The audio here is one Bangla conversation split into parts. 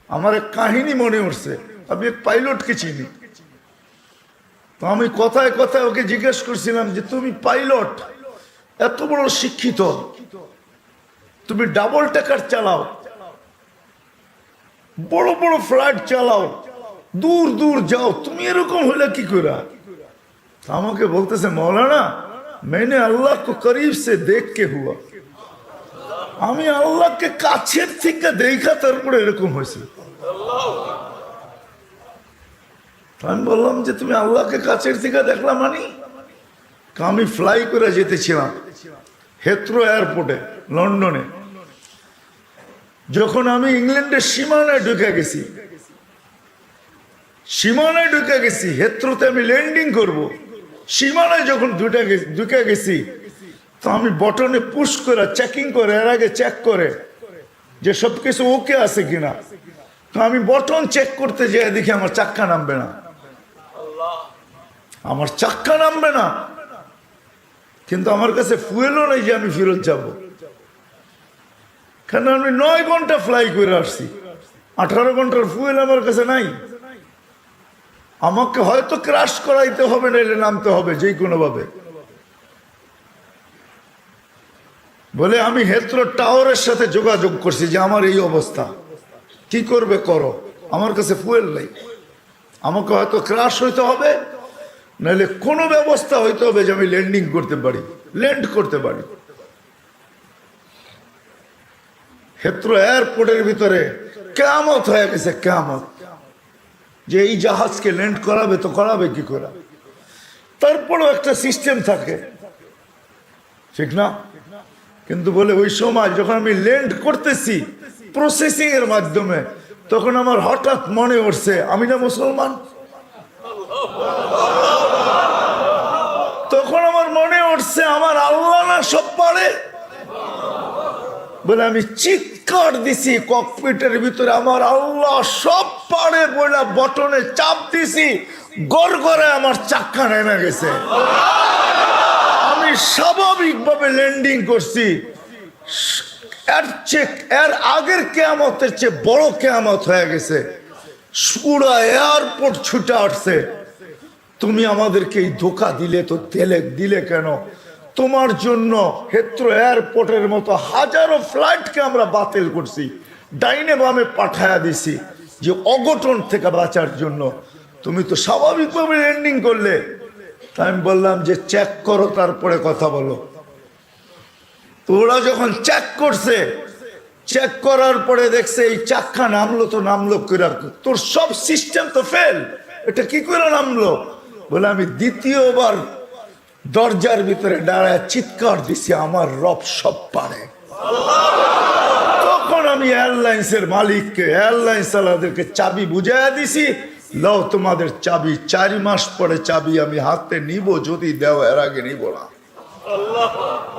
আমার এক কাহিনী মনে উঠছে, আমি এক পাইলটকে চিনি। তো আমি কথায় কথায় ওকে জিজ্ঞেস করছিলাম যে তুমি পাইলট, এত বড় শিক্ষিত, তুমি ডাবল টেকার চালাও, বড় বড় ফ্লাইট চালাও, দূর দূর যাও, তুমি এরকম হইলে কি করে? আমাকে বলতেছে মৌলানা मैंने अल्लाह को करीब से देख के हुआ, আমি আল্লাহকে কাছের থেকে দেখা তারপরে এরকম হয়েছে। আমি বললাম যে তুমি আল্লাহকে কাছের থেকে দেখলাম? মানে আমি ফ্লাই করে যেতেছিলাম হেথ্রো এয়ারপোর্টে লন্ডনে। যখন আমি ইংল্যান্ডের সীমানায় ঢুকে গেছি, হেথ্রোতে আমি ল্যান্ডিং করব, সীমানায় যখন ঢুকে গেছি, তো আমি বটনে পুশ করে চেকিং করে, এর আগে চেক করে যে সবকিছু ওকে আছে কিনা। তো আমি বটন চেক করতে যেয়ে দেখি আমার চাক্কা নামবে না, কিন্তু আমার কাছে ফুয়েলও নেই যে আমি ফেরত যাব, কারণ আমি 9 ঘন্টা ফ্লাই করে আসছি, 18 ঘন্টার ফুয়েল আমার কাছে নাই। আমাকে হয়তো ক্রাশ করাইতে হবে, নাইলে নামতে হবে যে কোনো ভাবে। বলে আমি হেথ্রো টাওয়ারের সাথে যোগাযোগ করছি যে আমার এই অবস্থা, কি করবে করো, আমার কাছে ফুয়েল নেই, আমাকে হয়তো ক্রাশ হইতে হবে, নাহলে কোনো ব্যবস্থা হইতে হবে যে আমি ল্যান্ড করতে পারি। হেথ্রো এয়ারপোর্টের ভিতরে কিয়ামত হয়ে গেছে, কিয়ামত, যে এই জাহাজকে ল্যান্ড করাবে তো করাবে কি করে। তারপরেও একটা সিস্টেম থাকে, ঠিক না? কিন্তু বলে ওই সময় যখন আমি ল্যান্ড করতেছি প্রসেসিং এর মাধ্যমে, তখন আমার হঠাৎ মনে উঠছে আমি না মুসলমান। তখন আমার মনে উঠছে আমার আল্লাহ না সব পারে। বলে আমি চিৎকার দিছি ককপিটের ভিতরে, আমার আল্লাহ সব পারে বলে বটনে চাপ দিছি, গড়গড়ে আমার চাক্কা নেমে গেছে। আমি স্বাভাবিকভাবে ল্যান্ডিং করছি। এর আগের কিয়ামতের চেয়ে বড় কিয়ামত হয়ে গেছে, পুরা এয়ারপোর্ট ছুটে আসছে। তুমি আমাদেরকে এই ধোঁকা দিলে তো দিলে কেন? তোমার জন্য হেথ্রো এয়ারপোর্টের মতো হাজারো ফ্লাইটকে আমরা বাতিল করছি, ডাইনে বামে পাঠায়া দিছি যে অঘটন থেকে বাঁচার জন্য। তুমি তো স্বাভাবিকভাবে ল্যান্ডিং করলে। তাই আমি বললাম যে চেক করো, তারপরে কথা বলো। তো ওরা যখন চেক করছে, চেক করার পরে দেখছে এই চাক্কা নামলো, তো নামলো করে, তোর সব সিস্টেম তো ফেল, এটা কি করে নামলো? বলে আমি দ্বিতীয়বার দরজার ভিতরে দাঁড়ায় চিৎকার দিছি আমার রব সব পারে। তখন আমি এয়ারলাইন্সের মালিককে, এয়ারলাইন্স চালাদেরকে চাবি বুঝাইয়া দিছি, লও তোমাদের চাবি, 4 মাস পরে চাবি আমি হাতে নিব, যদি দেও, এর আগে নিব না।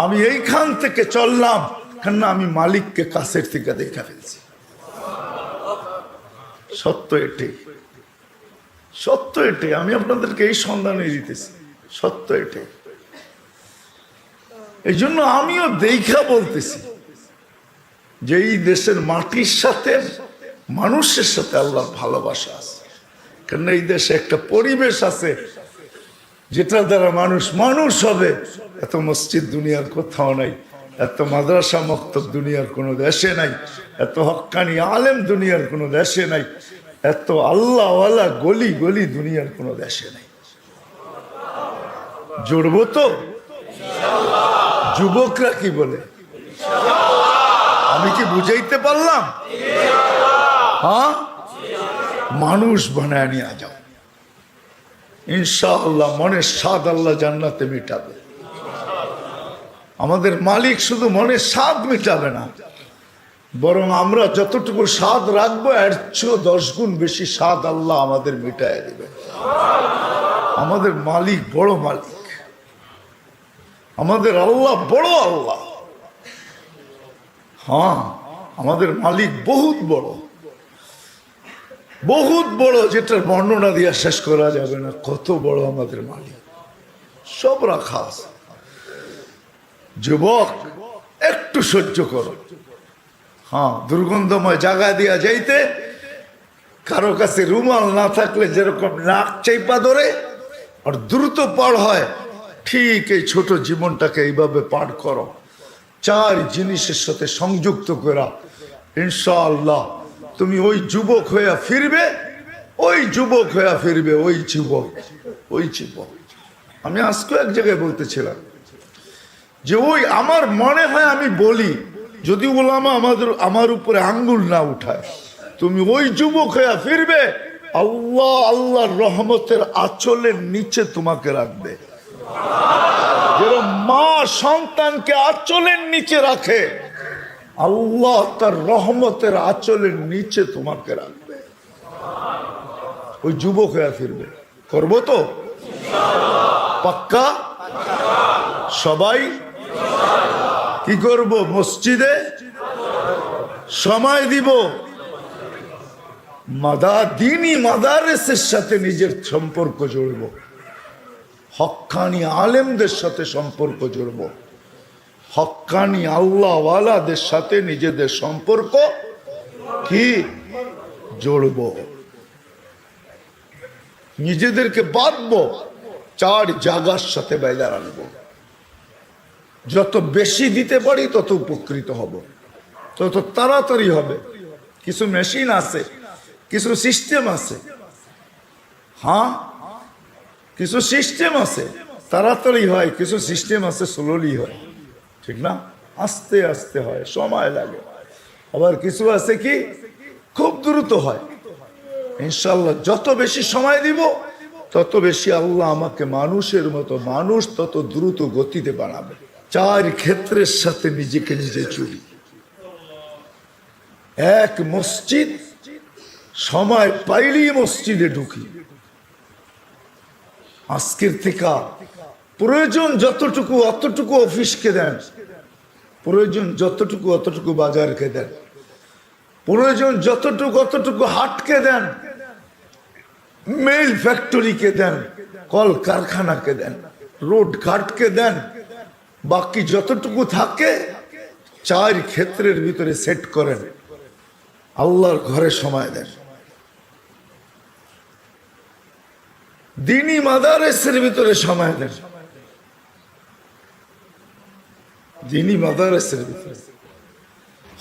আমি এইখান থেকে চললাম, কেন আমি মালিককে কাছের থেকে দেখা ফেলছি। সত্য এটাই, আমি আপনাদেরকে এই সন্ধানে দিতেছি, সত্য এটাই। এই জন্য আমিও দেখা বলতেছি যে এই দেশের মাটির সাথে, মানুষের সাথে আল্লাহর ভালোবাসা আছে। কারণ এই দেশে একটা পরিবেশ আছে যেটা দ্বারা মানুষ হবে। এত মসজিদ দুনিয়ার কোথাও নাই, এত মাদ্রাসা মক্তব দুনিয়ার কোনো দেশে নাই, এত হক্কানি আলেম দুনিয়ার কোনো দেশে নাই, এত আল্লাহওয়ালা গলি গলি দুনিয়ার কোনো দেশে নাই। জুড়বো তো? যুবকরা কি বলে? আমি কি বুঝাইতে পারলাম? হ্যাঁ, মানুষ বানায় নিয়ে যাও ইনশাআল্লাহ। মনের স্বাদ আল্লাহ জান্নাতে মিটাবে। আমাদের মালিক শুধু মনের স্বাদ মিটাবে না, বরং আমরা যতটুকু স্বাদ রাখবো এর চেয়ে 10 গুণ বেশি স্বাদ আল্লাহ আমাদের মিটায় দিবে। আমাদের মালিক বড় মালিক, আমাদের আল্লাহ বড় আল্লাহ। হ্যাঁ, আমাদের মালিক বহুত বড়, যেটার বর্ণনা দিয়ে শেষ করা যাবে না। কত বড় আমাদের মালিক, সব রাখা আছে। যুবক, একটু সহ্য করো। হ্যাঁ, দুর্গন্ধময় জায়গা দিয়া যাইতে কারো কাছে রুমাল না থাকলে যেরকম নাক চাইপা ধরে আর দ্রুত পার হয়, ঠিক এই ছোট জীবনটাকে এইভাবে পার করো, চার জিনিসের সাথে সংযুক্ত করা। ইনশাআল্লাহ তুমি ওই যুবক হইয়া ফিরবে, ওই যুবক হইয়া ফিরবে, ওই যুবক, ওই যুবক। আমি আজকে এক জায়গায় বলতেছিলাম যে ওই আমার মনে হয়, আমি বলি যদি ওলামা আমার উপরে আঙ্গুল না উঠায়, তুমি ওই যুবক হইয়া ফিরবে, আল্লাহ আল্লাহর রহমতের আঁচলের নিচে তোমাকে রাখবে। যেরকম মা সন্তানকে আঁচলের নিচে রাখে, আল্লাহ তার রহমতের আঁচলের নিচে তোমাকে রাখবে। ওই যুবক হয়ে ফিরবে। করবো তো পাক্কা? সবাই কি করব? মসজিদে সময় দিব, দিনী মাদারেসের সাথে নিজের সম্পর্ক জড়ব, হক্কানি আলেমদের সাথে সম্পর্ক জড়ব, হক্কানি আল্লাহওয়ালাদের সাথে নিজেদের সম্পর্ক কি জড়ব, নিজেদেরকে বাঁধবো, চার জায়গার সাথে বাইরে রাখবো। যত বেশি দিতে পারি তত উপকৃত হব, তত তাড়াতাড়ি হবে। কিছু মেশিন আছে, কিছু সিস্টেম আছে, হ্যাঁ কিছু সিস্টেম আছে তাড়াতাড়ি হয়, কিছু সিস্টেম আছে স্লোলি হয়, ঠিক না? আস্তে আস্তে হয়, সময় লাগে। আবার কিছু আছে কি খুব দ্রুত হয়। ইনশাল্লাহ যত বেশি সময় দিব তত বেশি আল্লাহ আমাকে মানুষের মতো, মানুষ তত দ্রুত গতিতে বানাবে। চার ক্ষেত্রের সাথে নিজেকে নিজে চলি। এক, মসজিদ, সময় পাইলেই মসজিদে ঢুকি। আজকের থেকে প্রয়োজন যতটুকু অতটুকু অফিসকে দেন, প্রয়োজন যতটুকু অতটুকু বাজারকে দেন, প্রয়োজন যতটুকু অতটুকু হাটকে দেন, মেল ফ্যাক্টরিকে দেন, কল কারখানাকে দেন, রোড ঘাটকে দেন। বাকি যতটুকু থাকে চার ক্ষেত্রের ভিতরে সেট করেন, আল্লাহর ঘরে সময় দেন। দিনী মাদারেসের ভিতরে সময় দেন, দিনী মাদারেসের ভিতরে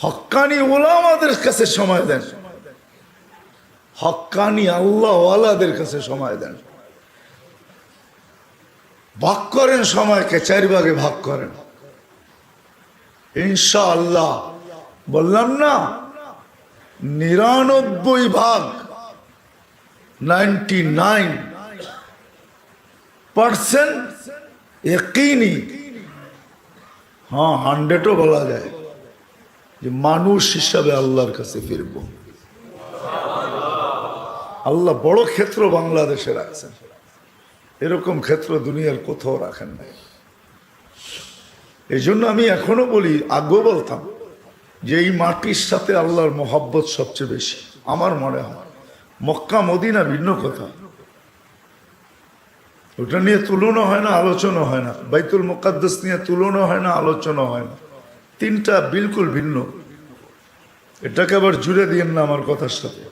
হক্কানি ওলামাদের কাছে সময় দেন, হক্কানি আল্লাহওয়ালাদের কাছে সময় দেন। ভাগ করেন সময়কে, চার ভাগে ভাগ করেন। ইনশাআল্লাহ বললাম না, 99 ভাগ, 99% ইয়াকিনি, হ্যাঁ 100ও বলা যায় যে মানুষ হিসাবে আল্লাহর কাছে ফিরব। আল্লাহ বড় ক্ষেত্র বাংলাদেশে রাখছেন, এরকম ক্ষেত্র দুনিয়ার কোথাও রাখেন নাই। এই জন্য আমি এখনো বলি, আগেও বলতাম যে এই মাটির সাথে আল্লাহর মহব্বত সবচেয়ে বেশি। আমার মনে হয় মক্কা মদিনা ভিন্ন কথা, ওটা নিয়ে তুলনা হয় না, আলোচনা হয় না। বাইতুল মুকাদ্দাস নিয়ে তুলনা হয় না, আলোচনা হয় না। তিনটা বিলকুল ভিন্ন। এটাকে আবার জুড়ে দিয়েন না আমার কথার সাথে।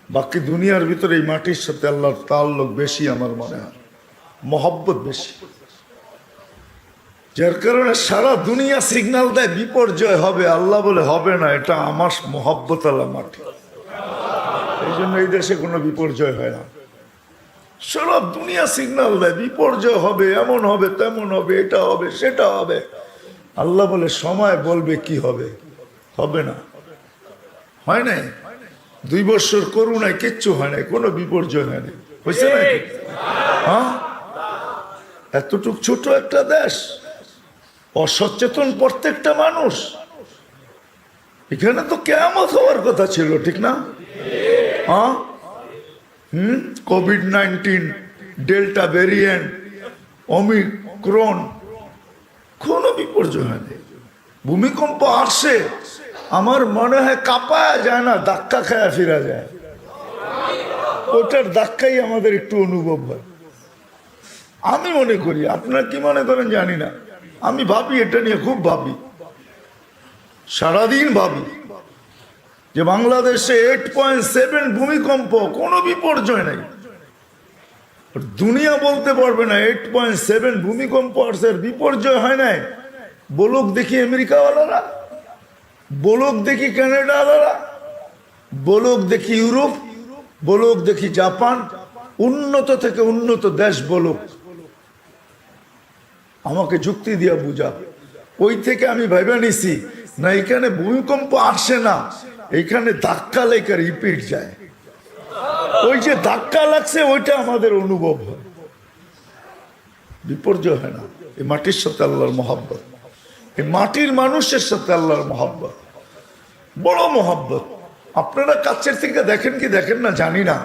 বাকি দুনিয়ার ভিতরে এই মাটির সাথে আল্লাহর তাল্লুক বেশি, আমার মনে হয় মহব্বত বেশি। যার কারণে সারা দুনিয়া সিগন্যাল দেয় বিপর্যয় হবে, আল্লাহ বলে হবে না, এটা আমার মহব্বত আল্লাহ মাটি। এই জন্য এই দেশে কোনো বিপর্যয় হয় না। সারা দুনিয়া সিগন্যাল দেয় বিপর্যয় হবে, এমন হবে, তেমন হবে, এটা হবে, সেটা হবে। আল্লাহ বলে সময় বলবে কি হবে, হবে না। হয় নাই 2 বছর করুণায় কিচ্ছু হয় নাই, কোনো বিপর্যয় হয় নাই, হয়েছে নাকি? হ্যাঁ, এতটুক ছোট একটা দেশ, অসচেতন প্রত্যেকটা মানুষ। এখানে তো কিয়ামত হওয়ার কথা ছিল, ঠিক না? হ্যাঁ, কোভিড-19, ডেল্টা ভ্যারিয়েন্ট, ওমিক্রন, কোনো বিপর্যয় হয়নি। ভূমিকম্প আসে, আমার মনে হয় কাঁপায়া যায় না, ধাক্কা খায়া ফিরা যায়। ওটার ধাক্কাই আমাদের একটু অনুভব হয়, আমি মনে করি। আপনারা কি মনে করেন জানি না, আমি ভাবি, এটা নিয়ে খুব ভাবি, সারাদিন ভাবি। যে বাংলাদেশে 8.7 ভূমিকম্প, কোনো বিপর্যয় নাই। দুনিয়া বলতে পারবে না 8.7 ভূমিকম্প আসছে, বিপর্যয় হয় নাই। বলুক দেখি আমেরিকাওয়ালারা, বলুক দেখি কানাডাওয়ালারা, বলুক দেখি ইউরোপ, বলুক দেখি জাপান, উন্নত থেকে উন্নত দেশ বলুক, আমাকে যুক্তি দিয়া বুঝা। ওই থেকে আমি ভাইবা নিছি না এখানে ভূমিকম্প আসে না, এইখানে ধাক্কা লেগে রিপিট যায়। ওই যে ধাক্কা লাগছে ওইটা আমাদের অনুভব হয়, বিপর্যয় হয় না। এই মাটির সাথে আল্লাহর মহব্বত, এই মাটির মানুষের সাথে আল্লাহর মহব্বত, বড় মহব্বত। আপনারা কাছের থেকে দেখেন কি দেখেন না জানি না,